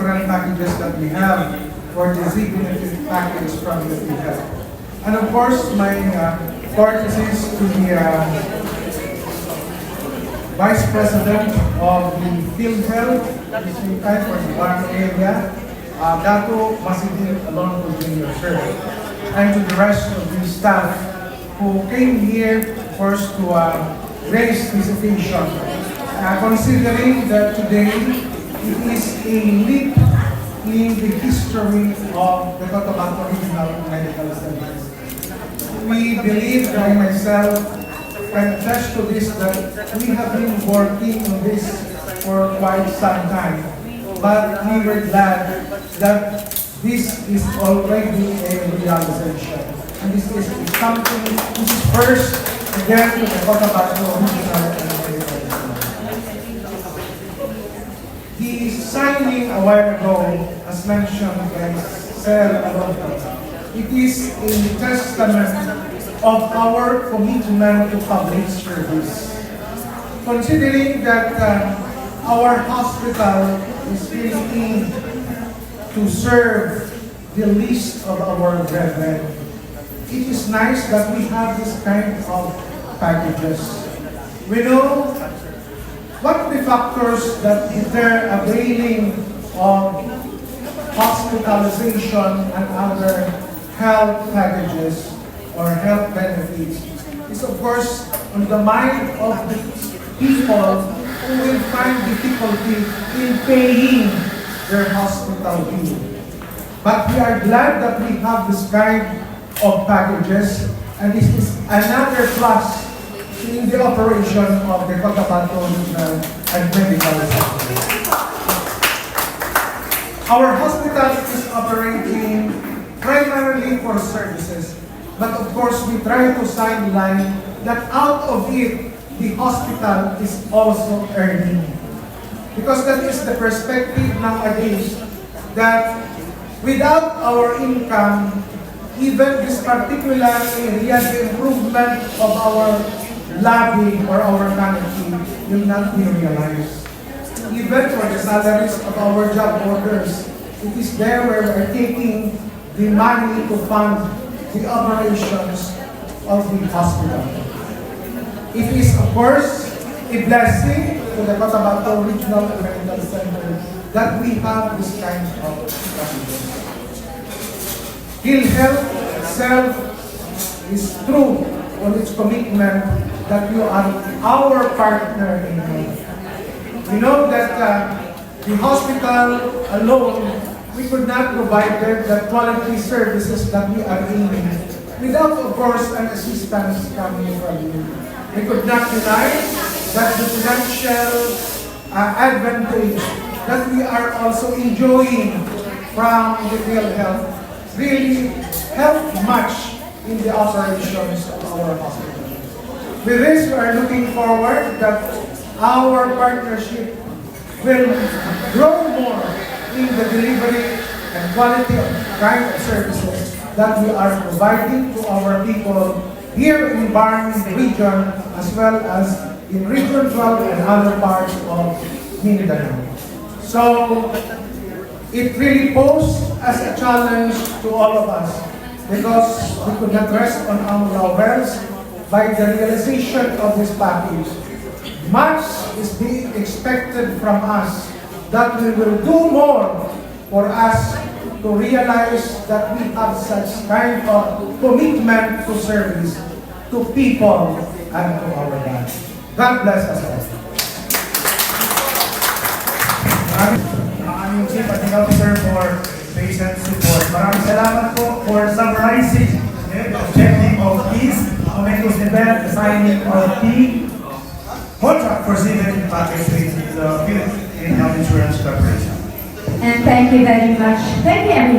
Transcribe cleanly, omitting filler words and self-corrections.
different packages that we have for the Z-benefit package from the PhilHealth. And of course, my courtesies to the Vice President of the PhilHealth, for the Barco area, Dato Masidin Alonso Jr. Sir, and to the rest of the staff who came here first to raise this occasion. Considering that today it is a leap in the history of the Cotabato Regional Medical Center. We believe, I myself can attest to this, that we have been working on this for quite some time. But we were glad that this is already a realization. And this is something, this is first again to the Cotabato Regional Medical Center. The signing a while ago, as mentioned by Sir Alonso, it is a testament of our commitment to public service. Considering that our hospital is really to serve the least of our brethren, it is nice that we have this kind of packages. We know what the factors that deter availing of hospitalization and other health packages or health benefits is of course on the mind of the people who will find difficulty in paying their hospital bill. But we are glad that we have this kind of packages, and this is another plus in the operation of the Cotabato Regional and Medical Center. Our hospital is operating primarily for services, but of course we try to sideline that out of it, the hospital is also earning. Because that is the perspective nowadays, that without our income, even this particular area, the improvement of our lobby or our canopy will not be realized. Even for the salaries of our job workers, it is there where we are taking the money to fund the operations of the hospital. It is, of course, a blessing to the Cotabato Regional Medical Center that we have this kind of packages. PhilHealth itself is true on its commitment that you are our partner in health. We know that the hospital alone, we could not provide them the quality services that we are aiming without, of course, an assistance coming from you. We could not deny that the financial advantage that we are also enjoying from the PhilHealth really help much in the operations of our hospital. With this, we are looking forward that our partnership will grow more in the delivery and quality of kind of services that we are providing to our people here in Barn region, as well as in Region 12 and other parts of Mindanao. So, it really poses as a challenge to all of us, because we could not rest on our laurels by the realization of this package. Much is being expected from us, that we will do more for us to realize that we have such kind of commitment to service to people and to our God. God bless us all. Ang Chief Medical Officer for Patient Support. Maraming salamat po for summarizing the objective of this Omecos event, the signing of the contract for Z-benefit package with the Philippine Health Insurance Corporation. And thank you very much. Thank you, everyone.